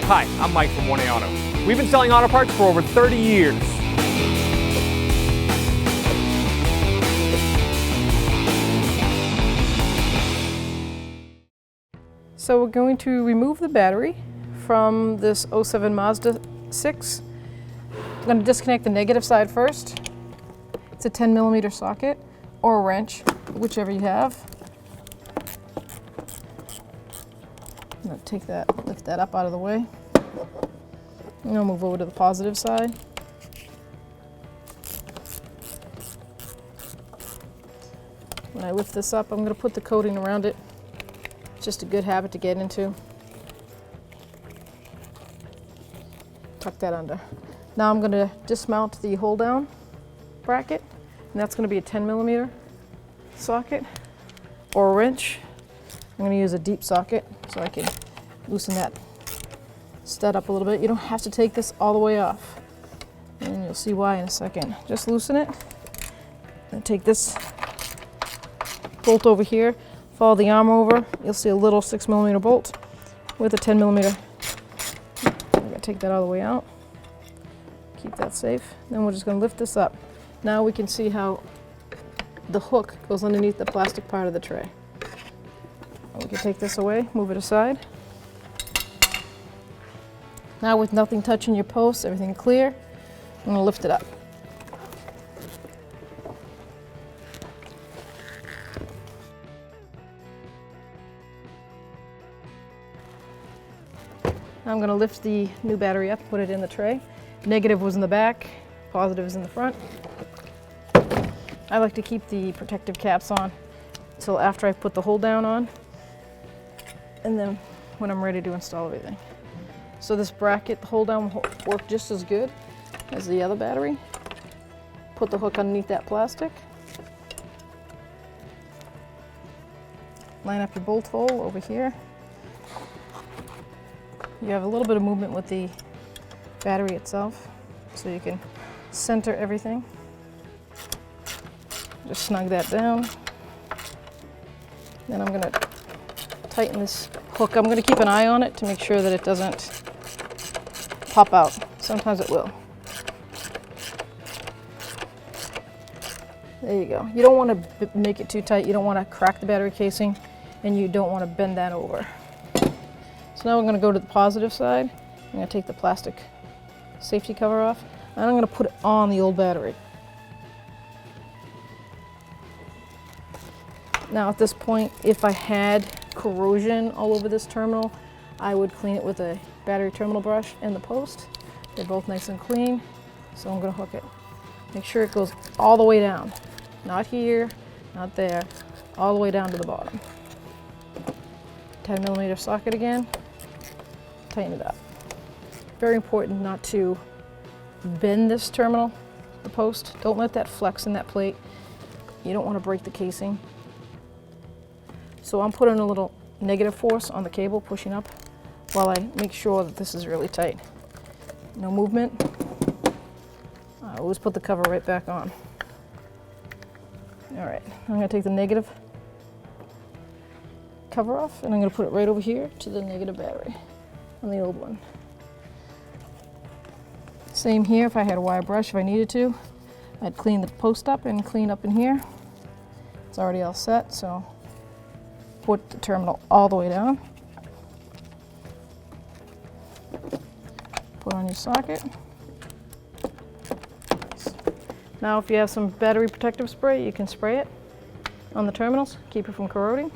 Hi, I'm Mike from 1A Auto. We've been selling auto parts for over 30 years. So we're going to remove the battery from this 07 Mazda 6. I'm going to disconnect the negative side first. It's a 10mm socket or a wrench, whichever you have. I'm going to take that, lift that up out of the way. And I'll move over to the positive side. When I lift this up, I'm going to put the coating around it. It's just a good habit to get into. Tuck that under. Now I'm going to dismount the hold down bracket, and that's going to be a 10mm socket or a wrench. I'm going to use a deep socket so I can loosen that stud up a little bit. You don't have to take this all the way off, and you'll see why in a second. Just loosen it and take this bolt over here, follow the arm over, you'll see a little 6mm bolt with a 10mm. I'm going to take that all the way out, keep that safe. Then we're just going to lift this up. Now we can see how the hook goes underneath the plastic part of the tray. We can take this away, move it aside. Now with nothing touching your post, everything clear, I'm going to lift it up. Now I'm going to lift the new battery up, put it in the tray. Negative was in the back, positive is in the front. I like to keep the protective caps on until after I put the hold down on, and then when I'm ready to install everything. So this bracket, the hold down will work just as good as the other battery. Put the hook underneath that plastic. Line up your bolt hole over here. You have a little bit of movement with the battery itself, so you can center everything. Just snug that down. Then I'm going to tighten this hook. I'm going to keep an eye on it to make sure that it doesn't pop out. Sometimes it will. There you go. You don't want to make it too tight. You don't want to crack the battery casing, and you don't want to bend that over. So now we're going to go to the positive side. I'm going to take the plastic safety cover off, and I'm going to put it on the old battery. Now at this point, if I had corrosion all over this terminal, I would clean it with a battery terminal brush and the post. They're both nice and clean, so I'm going to hook it. Make sure it goes all the way down. Not here, not there, all the way down to the bottom. 10mm socket again, tighten it up. Very important not to bend this terminal, the post. Don't let that flex in that plate. You don't want to break the casing. So I'm putting a little negative force on the cable, pushing up, while I make sure that this is really tight. No movement. I always put the cover right back on. All right, I'm going to take the negative cover off, and I'm going to put it right over here to the negative battery on the old one. Same here, if I had a wire brush, if I needed to, I'd clean the post up and clean up in here. It's already all set, so put the terminal all the way down. Put on your socket. Now if you have some battery protective spray, you can spray it on the terminals, keep it from corroding.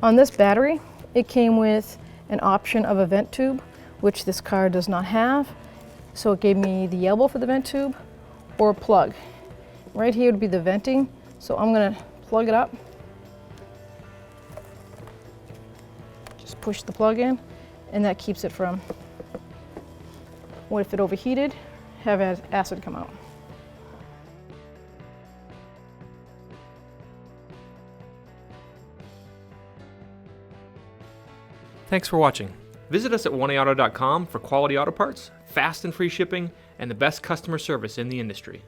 On this battery, it came with an option of a vent tube, which this car does not have. So it gave me the elbow for the vent tube or a plug. Right here would be the venting, so I'm going to plug it up. Just push the plug in, and that keeps it from, what if it overheated, have acid come out. Thanks for watching. Visit us at 1AAuto.com for quality auto parts, fast and free shipping, and the best customer service in the industry.